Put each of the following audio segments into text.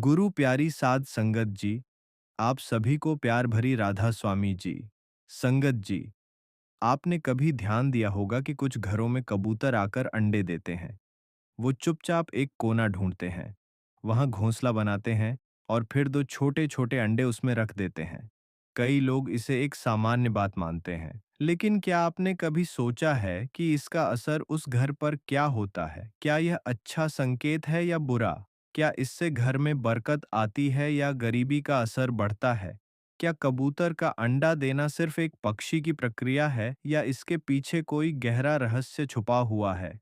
गुरु प्यारी साध संगत जी, आप सभी को प्यार भरी राधा स्वामी जी। संगत जी, आपने कभी ध्यान दिया होगा कि कुछ घरों में कबूतर आकर अंडे देते हैं। वो चुपचाप एक कोना ढूंढते हैं, वहां घोंसला बनाते हैं और फिर दो छोटे छोटे अंडे उसमें रख देते हैं। कई लोग इसे एक सामान्य बात मानते हैं, लेकिन क्या आपने कभी सोचा है कि इसका असर उस घर पर क्या होता है? क्या यह अच्छा संकेत है या बुरा? क्या इससे घर में बरकत आती है या गरीबी का असर बढ़ता है? क्या कबूतर का अंडा देना सिर्फ एक पक्षी की प्रक्रिया है या इसके पीछे कोई गहरा रहस्य छुपा हुआ है?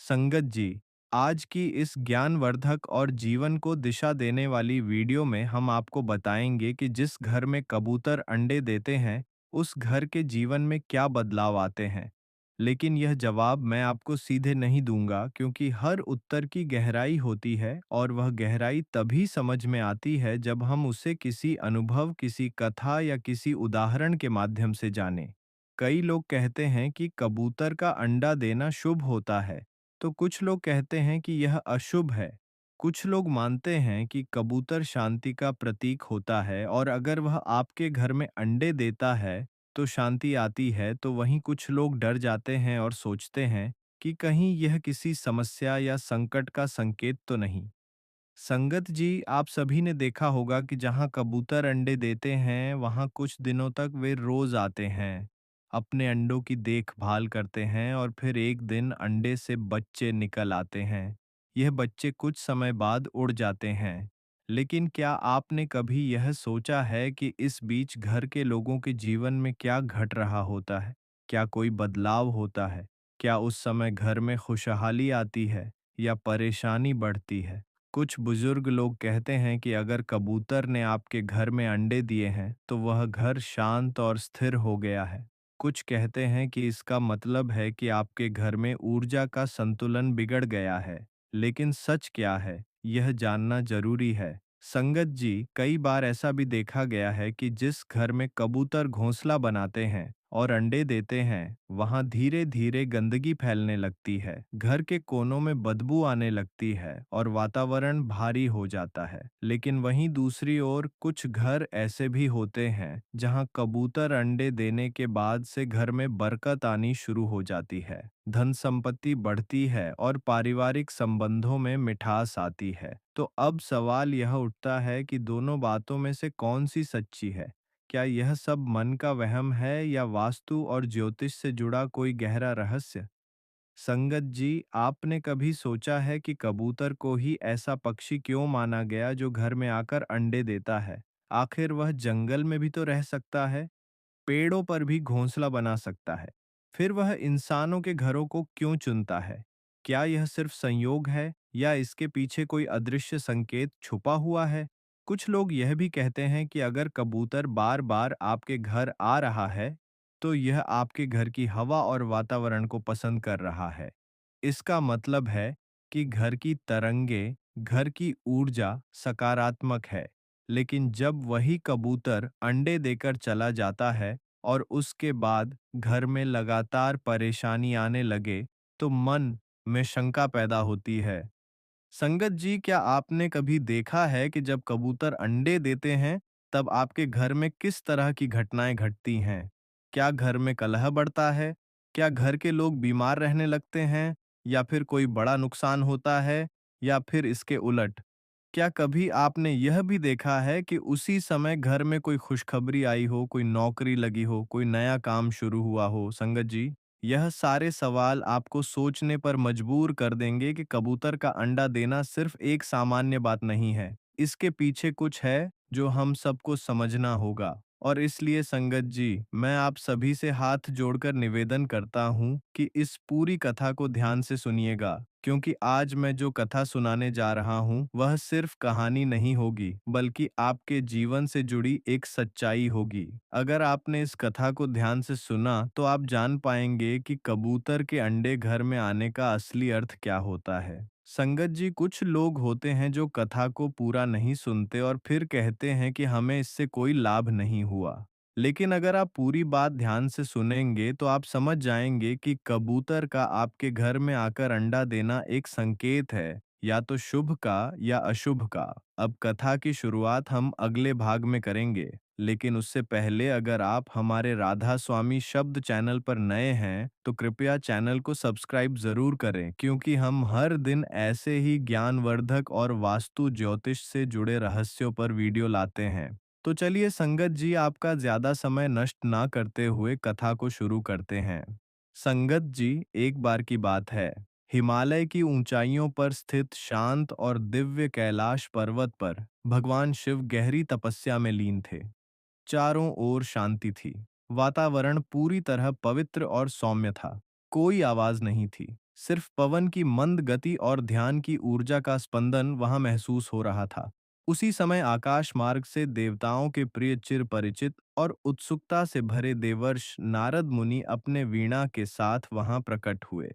संगत जी, आज की इस ज्ञानवर्धक और जीवन को दिशा देने वाली वीडियो में हम आपको बताएंगे कि जिस घर में कबूतर अंडे देते हैं, उस घर के जीवन में क्या बदलाव आते हैं। लेकिन यह जवाब मैं आपको सीधे नहीं दूंगा, क्योंकि हर उत्तर की गहराई होती है और वह गहराई तभी समझ में आती है जब हम उसे किसी अनुभव, किसी कथा या किसी उदाहरण के माध्यम से जानें। कई लोग कहते हैं कि कबूतर का अंडा देना शुभ होता है, तो कुछ लोग कहते हैं कि यह अशुभ है। कुछ लोग मानते हैं कि कबूतर शांति का प्रतीक होता है और अगर वह आपके घर में अंडे देता है तो शांति आती है। तो वहीं कुछ लोग डर जाते हैं और सोचते हैं कि कहीं यह किसी समस्या या संकट का संकेत तो नहीं। संगत जी, आप सभी ने देखा होगा कि जहां कबूतर अंडे देते हैं वहां कुछ दिनों तक वे रोज आते हैं, अपने अंडों की देखभाल करते हैं और फिर एक दिन अंडे से बच्चे निकल आते हैं। यह बच्चे कुछ समय बाद उड़ जाते हैं। लेकिन क्या आपने कभी यह सोचा है कि इस बीच घर के लोगों के जीवन में क्या घट रहा होता है? क्या कोई बदलाव होता है? क्या उस समय घर में खुशहाली आती है या परेशानी बढ़ती है? कुछ बुजुर्ग लोग कहते हैं कि अगर कबूतर ने आपके घर में अंडे दिए हैं तो वह घर शांत और स्थिर हो गया है। कुछ कहते हैं कि इसका मतलब है कि आपके घर में ऊर्जा का संतुलन बिगड़ गया है। लेकिन सच क्या है, यह जानना जरूरी है। संगत जी, कई बार ऐसा भी देखा गया है कि जिस घर में कबूतर घोंसला बनाते हैं और अंडे देते हैं, वहां धीरे धीरे गंदगी फैलने लगती है, घर के कोनों में बदबू आने लगती है और वातावरण भारी हो जाता है। लेकिन वहीं दूसरी ओर कुछ घर ऐसे भी होते हैं जहां कबूतर अंडे देने के बाद से घर में बरकत आनी शुरू हो जाती है, धन संपत्ति बढ़ती है और पारिवारिक संबंधों में मिठास आती है। तो अब सवाल यह उठता है कि दोनों बातों में से कौन सी सच्ची है? क्या यह सब मन का वहम है या वास्तु और ज्योतिष से जुड़ा कोई गहरा रहस्य? संगत जी, आपने कभी सोचा है कि कबूतर को ही ऐसा पक्षी क्यों माना गया जो घर में आकर अंडे देता है? आखिर वह जंगल में भी तो रह सकता है, पेड़ों पर भी घोंसला बना सकता है। फिर वह इंसानों के घरों को क्यों चुनता है? क्या यह सिर्फ संयोग है या इसके पीछे कोई अदृश्य संकेत छुपा हुआ है? कुछ लोग यह भी कहते हैं कि अगर कबूतर बार बार आपके घर आ रहा है, तो यह आपके घर की हवा और वातावरण को पसंद कर रहा है। इसका मतलब है कि घर की तरंगे, घर की ऊर्जा सकारात्मक है। लेकिन जब वही कबूतर अंडे देकर चला जाता है और उसके बाद घर में लगातार परेशानी आने लगे, तो मन में शंका पैदा होती है। संगत जी, क्या आपने कभी देखा है कि जब कबूतर अंडे देते हैं, तब आपके घर में किस तरह की घटनाएं घटती हैं? क्या घर में कलह बढ़ता है? क्या घर के लोग बीमार रहने लगते हैं? या फिर कोई बड़ा नुकसान होता है? या फिर इसके उलट? क्या कभी आपने यह भी देखा है कि उसी समय घर में कोई खुशखबरी आई हो, कोई नौकरी लगी हो, कोई नया काम शुरू हुआ हो? संगत जी, यह सारे सवाल आपको सोचने पर मजबूर कर देंगे कि कबूतर का अंडा देना सिर्फ एक सामान्य बात नहीं है। इसके पीछे कुछ है जो हम सबको समझना होगा। और इसलिए संगत जी, मैं आप सभी से हाथ जोड़कर निवेदन करता हूँ कि इस पूरी कथा को ध्यान से सुनिएगा, क्योंकि आज मैं जो कथा सुनाने जा रहा हूँ वह सिर्फ कहानी नहीं होगी, बल्कि आपके जीवन से जुड़ी एक सच्चाई होगी। अगर आपने इस कथा को ध्यान से सुना तो आप जान पाएंगे कि कबूतर के अंडे घर में आने का असली अर्थ क्या होता है। संगत जी, कुछ लोग होते हैं जो कथा को पूरा नहीं सुनते और फिर कहते हैं कि हमें इससे कोई लाभ नहीं हुआ। लेकिन अगर आप पूरी बात ध्यान से सुनेंगे तो आप समझ जाएंगे कि कबूतर का आपके घर में आकर अंडा देना एक संकेत है या तो शुभ का या अशुभ का। अब कथा की शुरुआत हम अगले भाग में करेंगे, लेकिन उससे पहले अगर आप हमारे राधा स्वामी शब्द चैनल पर नए हैं तो कृपया चैनल को सब्सक्राइब जरूर करें, क्योंकि हम हर दिन ऐसे ही ज्ञानवर्धक और वास्तु ज्योतिष से जुड़े रहस्यों पर वीडियो लाते हैं। तो चलिए संगत जी, आपका ज्यादा समय नष्ट ना करते हुए कथा को शुरू करते हैं। संगत जी, एक बार की बात है, हिमालय की ऊंचाइयों पर स्थित शांत और दिव्य कैलाश पर्वत पर भगवान शिव गहरी तपस्या में लीन थे। चारों ओर शांति थी। वातावरण पूरी तरह पवित्र और सौम्य था। कोई आवाज नहीं थी, सिर्फ पवन की मंद गति और ध्यान की ऊर्जा का स्पंदन वहां महसूस हो रहा था। उसी समय आकाश मार्ग से देवताओं के प्रिय चिर परिचित और उत्सुकता से भरे देवर्ष नारद मुनि अपने वीणा के साथ वहां प्रकट हुए।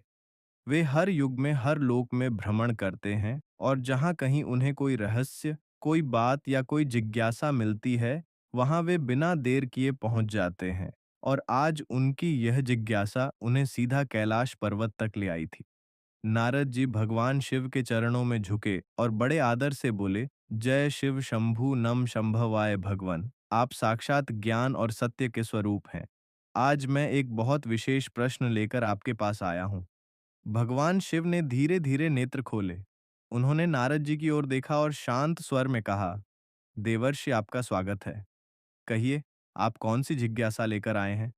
वे हर युग में हर लोक में भ्रमण करते हैं, और जहां कहीं उन्हें कोई रहस्य, कोई बात या कोई जिज्ञासा मिलती है, वहां वे बिना देर किए पहुंच जाते हैं। और आज उनकी यह जिज्ञासा उन्हें सीधा कैलाश पर्वत तक ले आई थी। नारद जी भगवान शिव के चरणों में झुके और बड़े आदर से बोले, जय शिव शंभु नम शंभवाय भगवन, आप साक्षात ज्ञान और सत्य के स्वरूप हैं। आज मैं एक बहुत विशेष प्रश्न लेकर आपके पास आया हूँ। भगवान शिव ने धीरे धीरे नेत्र खोले। उन्होंने नारद जी की ओर देखा और शांत स्वर में कहा, देवर्षि, आपका स्वागत है। कहिए, आप कौन सी जिज्ञासा लेकर आए हैं?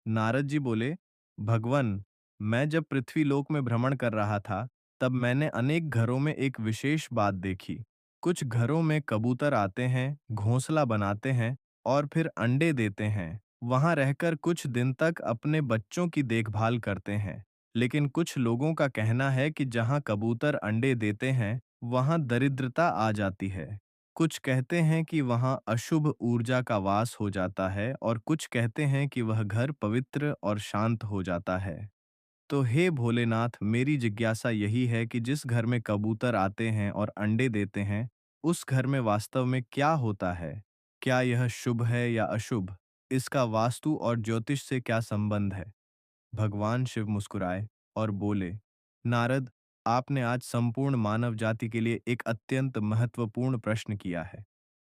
नारद जी बोले, भगवन, मैं जब पृथ्वी लोक में भ्रमण कर रहा था, तब मैंने अनेक घरों में एक विशेष बात देखी। कुछ घरों में कबूतर आते हैं, घोंसला बनाते हैं और फिर अंडे देते हैं। वहां रहकर कुछ दिन तक अपने बच्चों की देखभाल करते हैं। लेकिन कुछ लोगों का कहना है कि जहां कबूतर अंडे देते हैं, वहां दरिद्रता आ जाती है। कुछ कहते हैं कि वहां अशुभ ऊर्जा का वास हो जाता है, और कुछ कहते हैं कि वह घर पवित्र और शांत हो जाता है। तो हे भोलेनाथ, मेरी जिज्ञासा यही है कि जिस घर में कबूतर आते हैं और अंडे देते हैं, उस घर में वास्तव में क्या होता है? क्या यह शुभ है या अशुभ? इसका वास्तु और ज्योतिष से क्या संबंध है? भगवान शिव मुस्कुराए और बोले, नारद, आपने आज संपूर्ण मानव जाति के लिए एक अत्यंत महत्वपूर्ण प्रश्न किया है।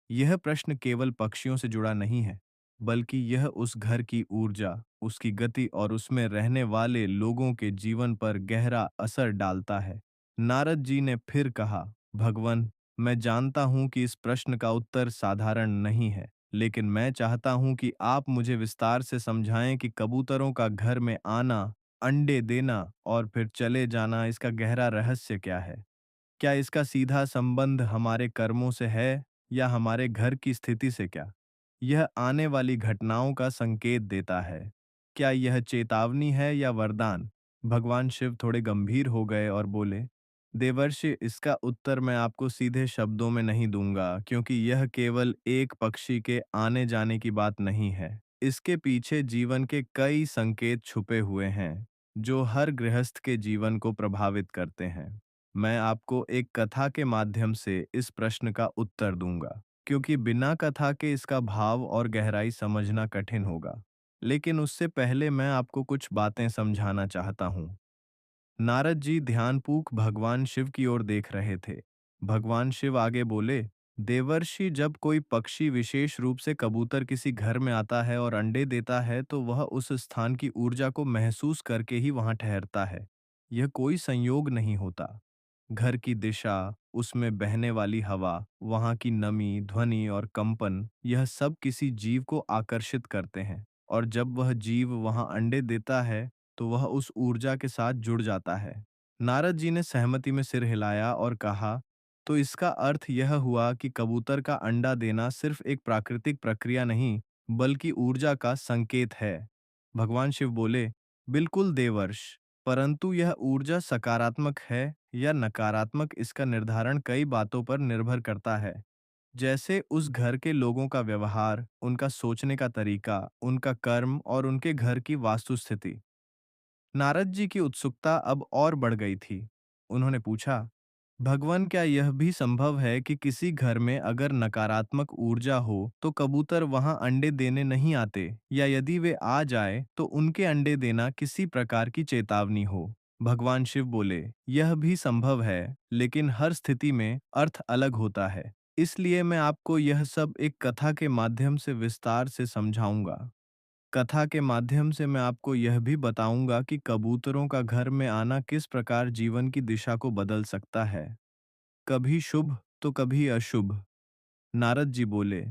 यह प्रश्न केवल पक्षियों से जुड़ा नहीं है, बल्कि यह उस घर की ऊर्जा, उसकी गति और उसमें रहने वाले लोगों के जीवन पर गहरा असर डालता है। नारद जी ने फिर कहा, भगवन, मैं जानता हूं कि इस प्रश्न का उत्तर साधारण नहीं है, लेकिन मैं चाहता हूं कि आप मुझे विस्तार से समझाएं कि कबूतरों का घर में आना, अंडे देना और फिर चले जाना, इसका गहरा रहस्य क्या है? क्या इसका सीधा संबंध हमारे कर्मों से है या हमारे घर की स्थिति से? क्या यह आने वाली घटनाओं का संकेत देता है? क्या यह चेतावनी है या वरदान? भगवान शिव थोड़े गंभीर हो गए और बोले, देवर्षि, इसका उत्तर मैं आपको सीधे शब्दों में नहीं दूंगा, क्योंकि यह केवल एक पक्षी के आने जाने की बात नहीं है। इसके पीछे जीवन के कई संकेत छुपे हुए हैं, जो हर गृहस्थ के जीवन को प्रभावित करते हैं। मैं आपको एक कथा के माध्यम से इस प्रश्न का उत्तर दूंगा, क्योंकि बिना कथा के इसका भाव और गहराई समझना कठिन होगा। लेकिन उससे पहले मैं आपको कुछ बातें समझाना चाहता हूँ। नारद जी ध्यानपूर्वक भगवान शिव की ओर देख रहे थे। भगवान शिव आगे बोले, देवर्षि, जब कोई पक्षी, विशेष रूप से कबूतर, किसी घर में आता है और अंडे देता है, तो वह उस स्थान की ऊर्जा को महसूस करके ही वहां ठहरता है। यह कोई संयोग नहीं होता। घर की दिशा, उसमें बहने वाली हवा, वहां की नमी, ध्वनि और कंपन, यह सब किसी जीव को आकर्षित करते हैं। और जब वह जीव वहां अंडे देता है, तो वह उस ऊर्जा के साथ जुड़ जाता है। नारद जी ने सहमति में सिर हिलाया और कहा, तो इसका अर्थ यह हुआ कि कबूतर का अंडा देना सिर्फ एक प्राकृतिक प्रक्रिया नहीं, बल्कि ऊर्जा का संकेत है। भगवान शिव बोले, बिल्कुल देवर्ष, परंतु यह ऊर्जा सकारात्मक है या नकारात्मक, इसका निर्धारण कई बातों पर निर्भर करता है। जैसे उस घर के लोगों का व्यवहार, उनका सोचने का तरीका, उनका कर्म और उनके घर की वास्तुस्थिति। नारद जी की उत्सुकता अब और बढ़ गई थी। उन्होंने पूछा, भगवान, क्या यह भी संभव है कि किसी घर में अगर नकारात्मक ऊर्जा हो तो कबूतर वहां अंडे देने नहीं आते, या यदि वे आ जाए तो उनके अंडे देना किसी प्रकार की चेतावनी हो? भगवान शिव बोले, यह भी संभव है, लेकिन हर स्थिति में अर्थ अलग होता है। इसलिए मैं आपको यह सब एक कथा के माध्यम से विस्तार से समझाऊंगा। कथा के माध्यम से मैं आपको यह भी बताऊंगा कि कबूतरों का घर में आना किस प्रकार जीवन की दिशा को बदल सकता है। कभी शुभ तो कभी अशुभ। नारद जी बोले,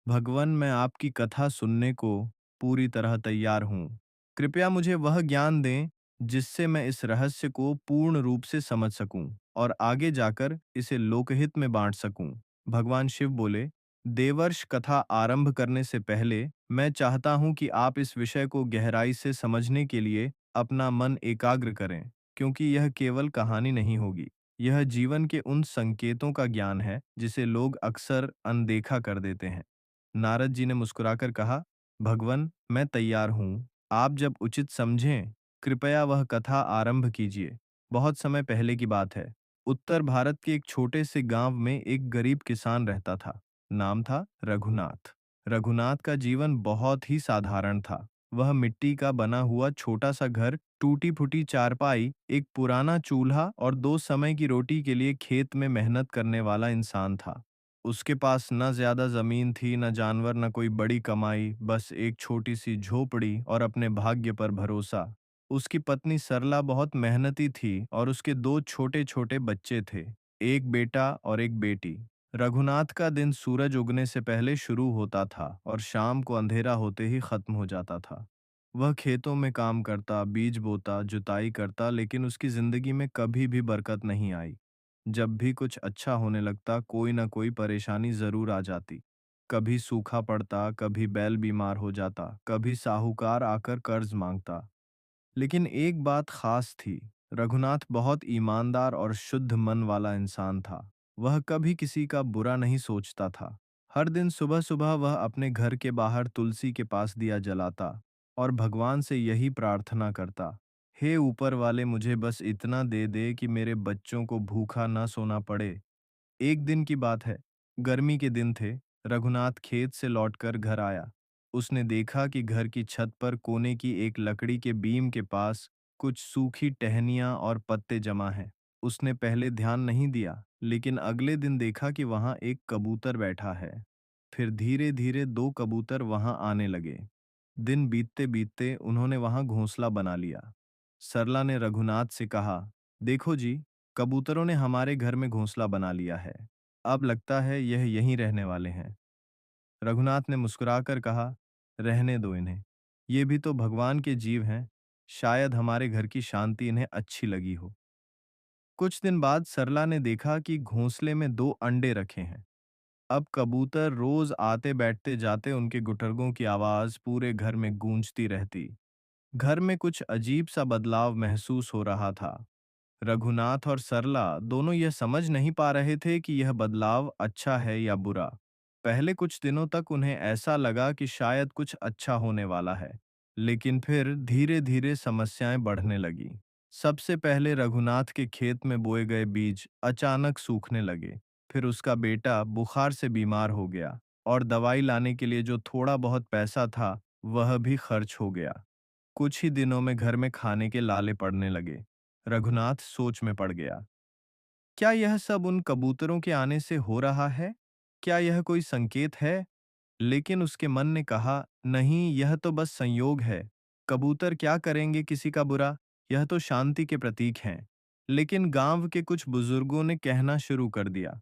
भगवन मैं आपकी कथा सुनने को पूरी तरह तैयार हूँ। कृपया मुझे वह ज्ञान दें जिससे मैं इस रहस्य को पूर्ण रूप से समझ सकूं और आगे जाकर इसे लोकहित में बांट सकूं। भगवान शिव बोले, देवर्ष कथा आरंभ करने से पहले मैं चाहता हूं कि आप इस विषय को गहराई से समझने के लिए अपना मन एकाग्र करें, क्योंकि यह केवल कहानी नहीं होगी। यह जीवन के उन संकेतों का ज्ञान है जिसे लोग अक्सर अनदेखा कर देते हैं। नारद जी ने मुस्कुराकर कहा, भगवन मैं तैयार हूँ, आप जब उचित समझें कृपया वह कथा आरंभ कीजिए। बहुत समय पहले की बात है। उत्तर भारत के एक छोटे से गांव में एक गरीब किसान रहता था। नाम था रघुनाथ। रघुनाथ का जीवन बहुत ही साधारण था। वह मिट्टी का बना हुआ छोटा सा घर, टूटी फूटी चारपाई, एक पुराना चूल्हा और दो समय की रोटी के लिए खेत में मेहनत करने वाला इंसान था। उसके पास न ज्यादा जमीन थी, न जानवर, न कोई बड़ी कमाई, बस एक छोटी सी झोपड़ी और अपने भाग्य पर भरोसा। उसकी पत्नी सरला बहुत मेहनती थी और उसके दो छोटे छोटे बच्चे थे, एक बेटा और एक बेटी। रघुनाथ का दिन सूरज उगने से पहले शुरू होता था और शाम को अंधेरा होते ही खत्म हो जाता था। वह खेतों में काम करता, बीज बोता, जुताई करता, लेकिन उसकी जिंदगी में कभी भी बरकत नहीं आई। जब भी कुछ अच्छा होने लगता, कोई ना कोई परेशानी जरूर आ जाती। कभी सूखा पड़ता, कभी बैल बीमार हो जाता, कभी साहूकार आकर कर्ज मांगता। लेकिन एक बात खास थी, रघुनाथ बहुत ईमानदार और शुद्ध मन वाला इंसान था। वह कभी किसी का बुरा नहीं सोचता था। हर दिन सुबह सुबह वह अपने घर के बाहर तुलसी के पास दिया जलाता और भगवान से यही प्रार्थना करता, हे ऊपर वाले मुझे बस इतना दे दे कि मेरे बच्चों को भूखा न सोना पड़े। एक दिन की बात है, गर्मी के दिन थे। रघुनाथ खेत से लौटकर घर आया। उसने देखा कि घर की छत पर कोने की एक लकड़ी के बीम के पास कुछ सूखी टहनियां और पत्ते जमा हैं। उसने पहले ध्यान नहीं दिया, लेकिन अगले दिन देखा कि वहां एक कबूतर बैठा है। फिर धीरे धीरे दो कबूतर वहां आने लगे। दिन बीतते बीतते उन्होंने वहां घोंसला बना लिया। सरला ने रघुनाथ से कहा, देखो जी, कबूतरों ने हमारे घर में घोंसला बना लिया है। अब लगता है यह यहीं रहने वाले हैं। रघुनाथ ने मुस्कुराकर कहा, रहने दो इन्हें। ये भी तो भगवान के जीव हैं। शायद हमारे घर की शांति इन्हें अच्छी लगी हो। कुछ दिन बाद सरला ने देखा कि घोंसले में दो अंडे रखे हैं। अब कबूतर रोज आते बैठते जाते, उनके गुटरगों की आवाज पूरे घर में गूंजती रहती। घर में कुछ अजीब सा बदलाव महसूस हो रहा था। रघुनाथ और सरला दोनों यह समझ नहीं पा रहे थे कि यह बदलाव अच्छा है या बुरा। पहले कुछ दिनों तक उन्हें ऐसा लगा कि शायद कुछ अच्छा होने वाला है, लेकिन फिर धीरे धीरे समस्याएं बढ़ने लगी। सबसे पहले रघुनाथ के खेत में बोए गए बीज अचानक सूखने लगे। फिर उसका बेटा बुखार से बीमार हो गया और दवाई लाने के लिए जो थोड़ा बहुत पैसा था वह भी खर्च हो गया। कुछ ही दिनों में घर में खाने के लाले पड़ने लगे। रघुनाथ सोच में पड़ गया। क्या यह सब उन कबूतरों के आने से हो रहा है? क्या यह कोई संकेत है? लेकिन उसके मन ने कहा, नहीं, यह तो बस संयोग है। कबूतर क्या करेंगे किसी का बुरा? यह तो शांति के प्रतीक हैं। लेकिन गांव के कुछ बुजुर्गों ने कहना शुरू कर दिया,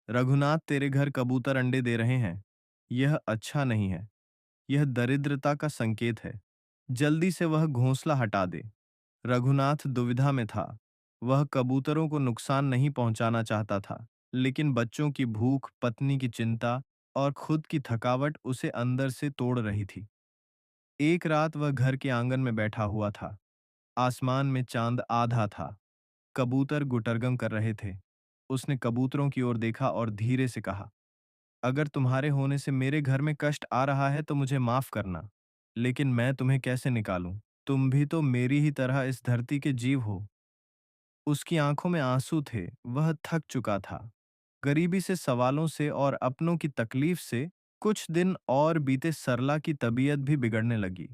रघुनाथ तेरे घर कबूतर अंडे दे रहे हैं। यह अच्छा नहीं है। यह दरिद्रता का संकेत है। जल्दी से वह घोंसला हटा दे। रघुनाथ दुविधा में था। वह कबूतरों को नुकसान नहीं पहुंचाना चाहता था, लेकिन बच्चों की भूख, पत्नी की चिंता और खुद की थकावट उसे अंदर से तोड़ रही थी। एक रात वह घर के आंगन में बैठा हुआ था। आसमान में चांद आधा था। कबूतर गुटरगम कर रहे थे। उसने कबूतरों की ओर देखा और धीरे से कहा, अगर तुम्हारे होने से मेरे घर में कष्ट आ रहा है तो मुझे माफ करना, लेकिन मैं तुम्हें कैसे निकालूं? तुम भी तो मेरी ही तरह इस धरती के जीव हो। उसकी आंखों में आंसू थे, वह थक चुका था। गरीबी से, सवालों से और अपनों की तकलीफ से। कुछ दिन और बीते, सरला की तबीयत भी बिगड़ने लगी।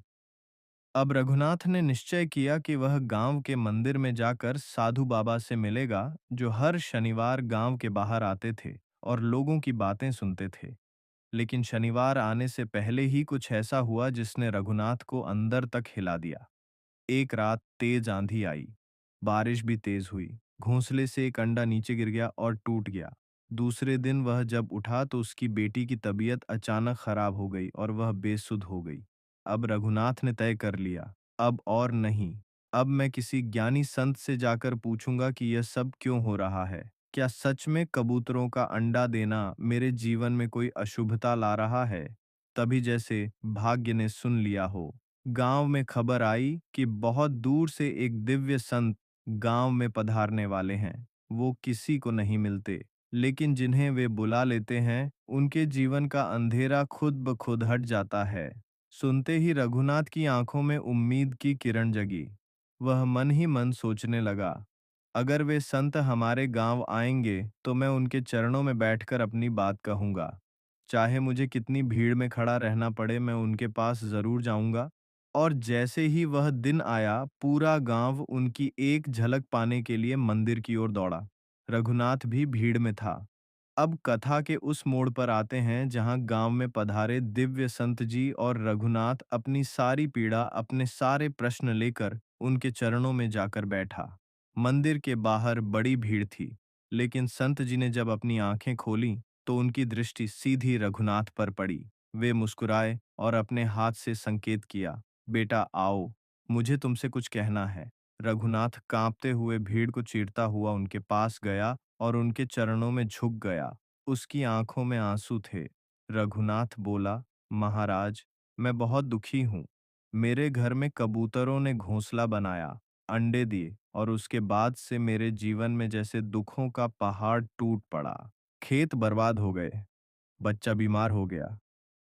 अब रघुनाथ ने निश्चय किया कि वह गांव के मंदिर में जाकर साधु बाबा से मिलेगा, जो हर शनिवार गांव के बाहर आते थे और लोगों की बातें सुनते थे। लेकिन शनिवार आने से पहले ही कुछ ऐसा हुआ जिसने रघुनाथ को अंदर तक हिला दिया। एक रात तेज आंधी आई, बारिश भी तेज हुई। घोंसले से एक अंडा नीचे गिर गया और टूट गया। दूसरे दिन वह जब उठा तो उसकी बेटी की तबीयत अचानक खराब हो गई और वह बेसुध हो गई। अब रघुनाथ ने तय कर लिया, अब और नहीं। अब मैं किसी ज्ञानी संत से जाकर पूछूंगा कि यह सब क्यों हो रहा है। क्या सच में कबूतरों का अंडा देना मेरे जीवन में कोई अशुभता ला रहा है? तभी जैसे भाग्य ने सुन लिया हो, गांव में खबर आई कि बहुत दूर से एक दिव्य संत गांव में पधारने वाले हैं। वो किसी को नहीं मिलते, लेकिन जिन्हें वे बुला लेते हैं उनके जीवन का अंधेरा खुद ब खुद हट जाता है। सुनते ही रघुनाथ की आंखों में उम्मीद की किरण जगी। वह मन ही मन सोचने लगा, अगर वे संत हमारे गांव आएंगे तो मैं उनके चरणों में बैठकर अपनी बात कहूंगा। चाहे मुझे कितनी भीड़ में खड़ा रहना पड़े, मैं उनके पास जरूर जाऊंगा। और जैसे ही वह दिन आया, पूरा गांव उनकी एक झलक पाने के लिए मंदिर की ओर दौड़ा। रघुनाथ भी भीड़ में था। अब कथा के उस मोड़ पर आते हैं जहां गांव में पधारे दिव्य संत जी और रघुनाथ अपनी सारी पीड़ा, अपने सारे प्रश्न लेकर उनके चरणों में जाकर बैठा। मंदिर के बाहर बड़ी भीड़ थी, लेकिन संत जी ने जब अपनी आंखें खोलीं तो उनकी दृष्टि सीधी रघुनाथ पर पड़ी। वे मुस्कुराए और अपने हाथ से संकेत किया, बेटा आओ, मुझे तुमसे कुछ कहना है। रघुनाथ कांपते हुए भीड़ को चीरता हुआ उनके पास गया और उनके चरणों में झुक गया। उसकी आंखों में आंसू थे। रघुनाथ बोला, महाराज, मैं बहुत दुखी हूँ। मेरे घर में कबूतरों ने घोंसला बनाया, अंडे दिए और उसके बाद से मेरे जीवन में जैसे दुखों का पहाड़ टूट पड़ा। खेत बर्बाद हो गए, बच्चा बीमार हो गया,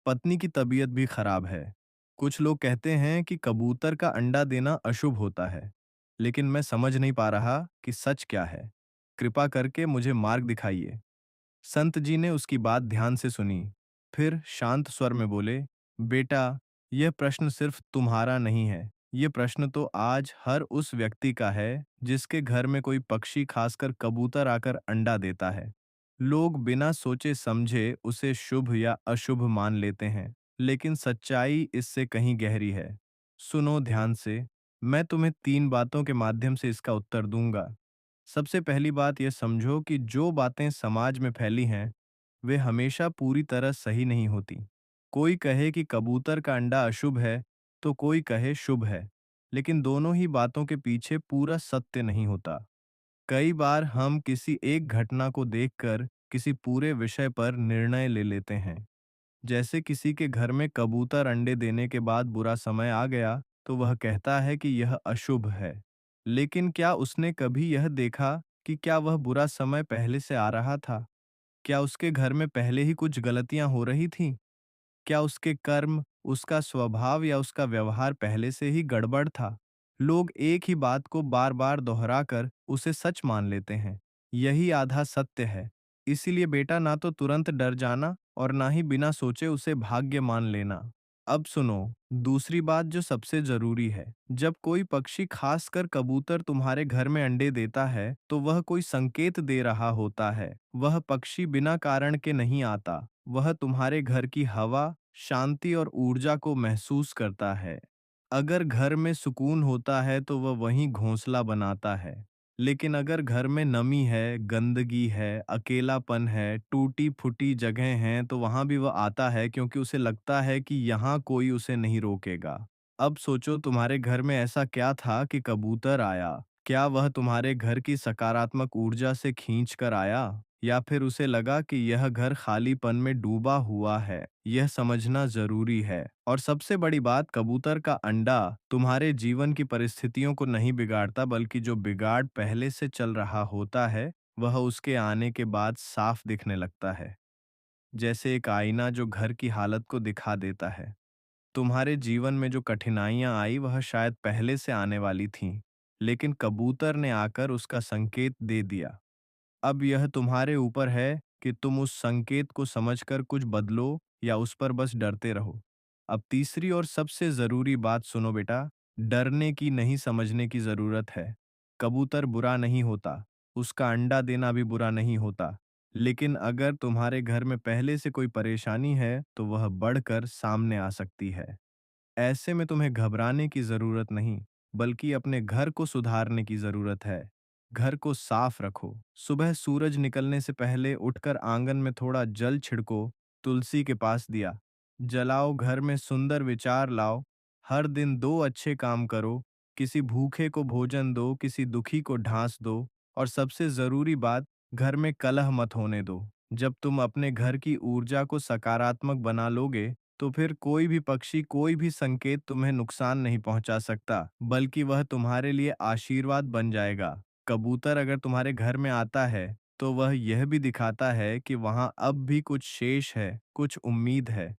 पत्नी की तबीयत भी खराब है। कुछ लोग कहते हैं कि कबूतर का अंडा देना अशुभ होता है, लेकिन मैं समझ नहीं पा रहा कि सच क्या है। कृपा करके मुझे मार्ग दिखाइए। संत जी ने उसकी बात ध्यान से सुनी, फिर शांत स्वर में बोले, बेटा, यह प्रश्न सिर्फ तुम्हारा नहीं है। यह प्रश्न तो आज हर उस व्यक्ति का है जिसके घर में कोई पक्षी, खासकर कबूतर, आकर अंडा देता है। लोग बिना सोचे समझे उसे शुभ या अशुभ मान लेते हैं, लेकिन सच्चाई इससे कहीं गहरी है। सुनो ध्यान से, मैं तुम्हें 3 बातों के माध्यम से इसका उत्तर दूंगा। सबसे पहली बात यह समझो कि जो बातें समाज में फैली हैं, वे हमेशा पूरी तरह सही नहीं होती। कोई कहे कि कबूतर का अंडा अशुभ है, तो कोई कहे शुभ है, लेकिन दोनों ही बातों के पीछे पूरा सत्य नहीं होता। कई बार हम किसी एक घटना को देखकर किसी पूरे विषय पर निर्णय ले लेते हैं। जैसे किसी के घर में कबूतर अंडे देने के बाद बुरा समय आ गया, तो वह कहता है कि यह अशुभ है। लेकिन क्या उसने कभी यह देखा कि क्या वह बुरा समय पहले से आ रहा था? क्या उसके घर में पहले ही कुछ गलतियां हो रही थीं? क्या उसके कर्म, उसका स्वभाव या उसका व्यवहार पहले से ही गड़बड़ था? लोग एक ही बात को बार-बार दोहराकर उसे सच मान लेते हैं। यही आधा सत्य है। इसीलिए बेटा, ना तो तुरंत डर जाना और ना ही बिना सोचे उसे भाग्य मान लेना। अब सुनो, दूसरी बात जो सबसे जरूरी है, जब कोई पक्षी, खासकर कबूतर, तुम्हारे घर में अंडे देता है, तो वह कोई संकेत दे रहा होता है। वह पक्षी बिना कारण के नहीं आता। वह तुम्हारे घर की हवा, शांति और ऊर्जा को महसूस करता है। अगर घर में सुकून होता है तो वह वहीं घोंसला बनाता है। लेकिन अगर घर में नमी है, गंदगी है, अकेलापन है, टूटी-फूटी जगह हैं, तो वहां भी वह आता है, क्योंकि उसे लगता है कि यहाँ कोई उसे नहीं रोकेगा। अब सोचो, तुम्हारे घर में ऐसा क्या था कि कबूतर आया? क्या वह तुम्हारे घर की सकारात्मक ऊर्जा से खींच कर आया? या फिर उसे लगा कि यह घर खालीपन में डूबा हुआ है? यह समझना जरूरी है। और सबसे बड़ी बात, कबूतर का अंडा तुम्हारे जीवन की परिस्थितियों को नहीं बिगाड़ता, बल्कि जो बिगाड़ पहले से चल रहा होता है, वह उसके आने के बाद साफ दिखने लगता है। जैसे एक आईना जो घर की हालत को दिखा देता है। तुम्हारे जीवन में जो कठिनाइयां आई, वह शायद पहले से आने वाली थीं, लेकिन कबूतर ने आकर उसका संकेत दे दिया। अब यह तुम्हारे ऊपर है कि तुम उस संकेत को समझकर कुछ बदलो या उस पर बस डरते रहो। अब तीसरी और सबसे ज़रूरी बात सुनो बेटा, डरने की नहीं समझने की ज़रूरत है। कबूतर बुरा नहीं होता, उसका अंडा देना भी बुरा नहीं होता। लेकिन अगर तुम्हारे घर में पहले से कोई परेशानी है, तो वह बढ़कर सामने आ सकती है। ऐसे में तुम्हें घबराने की जरूरत नहीं, बल्कि अपने घर को सुधारने की जरूरत है। घर को साफ रखो, सुबह सूरज निकलने से पहले उठकर आंगन में थोड़ा जल छिड़को, तुलसी के पास दिया जलाओ, घर में सुंदर विचार लाओ, हर दिन 2 अच्छे काम करो, किसी भूखे को भोजन दो, किसी दुखी को ढांस दो, और सबसे जरूरी बात, घर में कलह मत होने दो। जब तुम अपने घर की ऊर्जा को सकारात्मक बना लोगे, तो फिर कोई भी पक्षी, कोई भी संकेत तुम्हें नुकसान नहीं पहुंचा सकता, बल्कि वह तुम्हारे लिए आशीर्वाद बन जाएगा। कबूतर अगर तुम्हारे घर में आता है, तो वह यह भी दिखाता है कि वहां अब भी कुछ शेष है, कुछ उम्मीद है।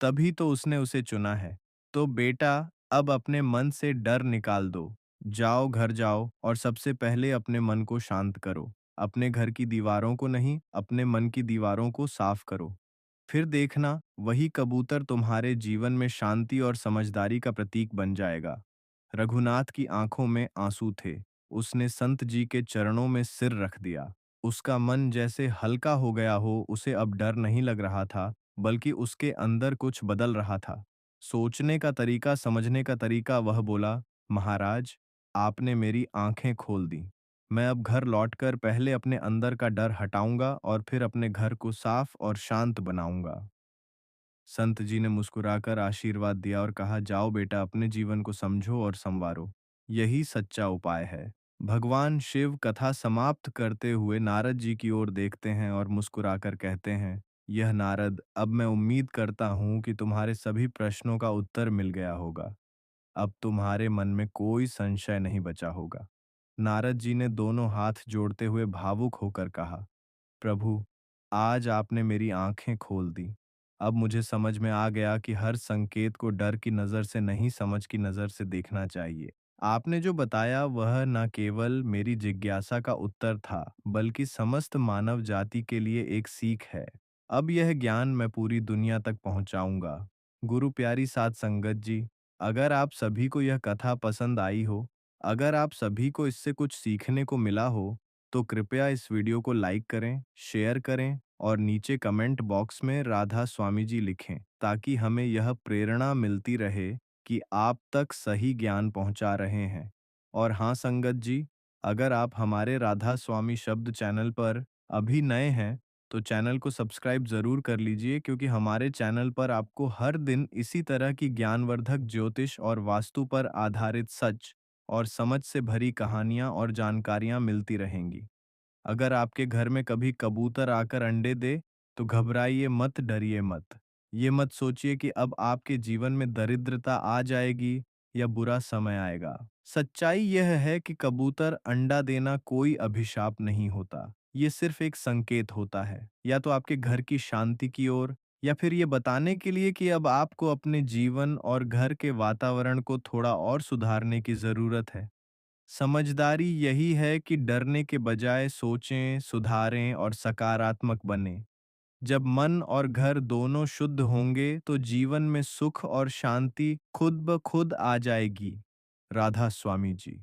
तभी तो उसने उसे चुना है। तो बेटा, अब अपने मन से डर निकाल दो। जाओ, घर जाओ और सबसे पहले अपने मन को शांत करो। अपने घर की दीवारों को नहीं, अपने मन की दीवारों को साफ करो। फिर देखना, वही कबूतर तुम्हारे जीवन में शांति और समझदारी का प्रतीक बन जाएगा। रघुनाथ की आंखों में आंसू थे। उसने संत जी के चरणों में सिर रख दिया। उसका मन जैसे हल्का हो गया हो, उसे अब डर नहीं लग रहा था, बल्कि उसके अंदर कुछ बदल रहा था। सोचने का तरीका, समझने का तरीका। वह बोला, महाराज, आपने मेरी आंखें खोल दी। मैं अब घर लौटकर पहले अपने अंदर का डर हटाऊंगा और फिर अपने घर को साफ और शांत बनाऊंगा। संत जी ने मुस्कुराकर आशीर्वाद दिया और कहा, जाओ बेटा, अपने जीवन को समझो और संवारो। यही सच्चा उपाय है। भगवान शिव कथा समाप्त करते हुए नारद जी की ओर देखते हैं और मुस्कुराकर कहते हैं, यह नारद, अब मैं उम्मीद करता हूं कि तुम्हारे सभी प्रश्नों का उत्तर मिल गया होगा। अब तुम्हारे मन में कोई संशय नहीं बचा होगा। नारद जी ने दोनों हाथ जोड़ते हुए भावुक होकर कहा, प्रभु, आज आपने मेरी आंखें खोल दी। अब मुझे समझ में आ गया कि हर संकेत को डर की नज़र से नहीं, समझ की नज़र से देखना चाहिए। आपने जो बताया वह न केवल मेरी जिज्ञासा का उत्तर था, बल्कि समस्त मानव जाति के लिए एक सीख है। अब यह ज्ञान मैं पूरी दुनिया तक पहुंचाऊंगा। गुरु प्यारी साध संगत जी, अगर आप सभी को यह कथा पसंद आई हो, अगर आप सभी को इससे कुछ सीखने को मिला हो, तो कृपया इस वीडियो को लाइक करें, शेयर करें और नीचे कमेंट बॉक्स में राधा स्वामी जी लिखें, ताकि हमें यह प्रेरणा मिलती रहे कि आप तक सही ज्ञान पहुंचा रहे हैं। और हाँ संगत जी, अगर आप हमारे राधा स्वामी शब्द चैनल पर अभी नए हैं, तो चैनल को सब्सक्राइब ज़रूर कर लीजिए, क्योंकि हमारे चैनल पर आपको हर दिन इसी तरह की ज्ञानवर्धक ज्योतिष और वास्तु पर आधारित सच और समझ से भरी कहानियां और जानकारियां मिलती रहेंगी। अगर आपके घर में कभी कबूतर आकर अंडे दे, तो घबराइए मत, डरिए मत। ये मत सोचिए कि अब आपके जीवन में दरिद्रता आ जाएगी या बुरा समय आएगा। सच्चाई यह है कि कबूतर अंडा देना कोई अभिशाप नहीं होता। ये सिर्फ एक संकेत होता है, या तो आपके घर की शांति की ओर, या फिर ये बताने के लिए कि अब आपको अपने जीवन और घर के वातावरण को थोड़ा और सुधारने की जरूरत है। समझदारी यही है कि डरने के बजाय सोचें, सुधारें और सकारात्मक बनें। जब मन और घर दोनों शुद्ध होंगे, तो जीवन में सुख और शांति खुद ब खुद आ जाएगी। राधा स्वामी जी।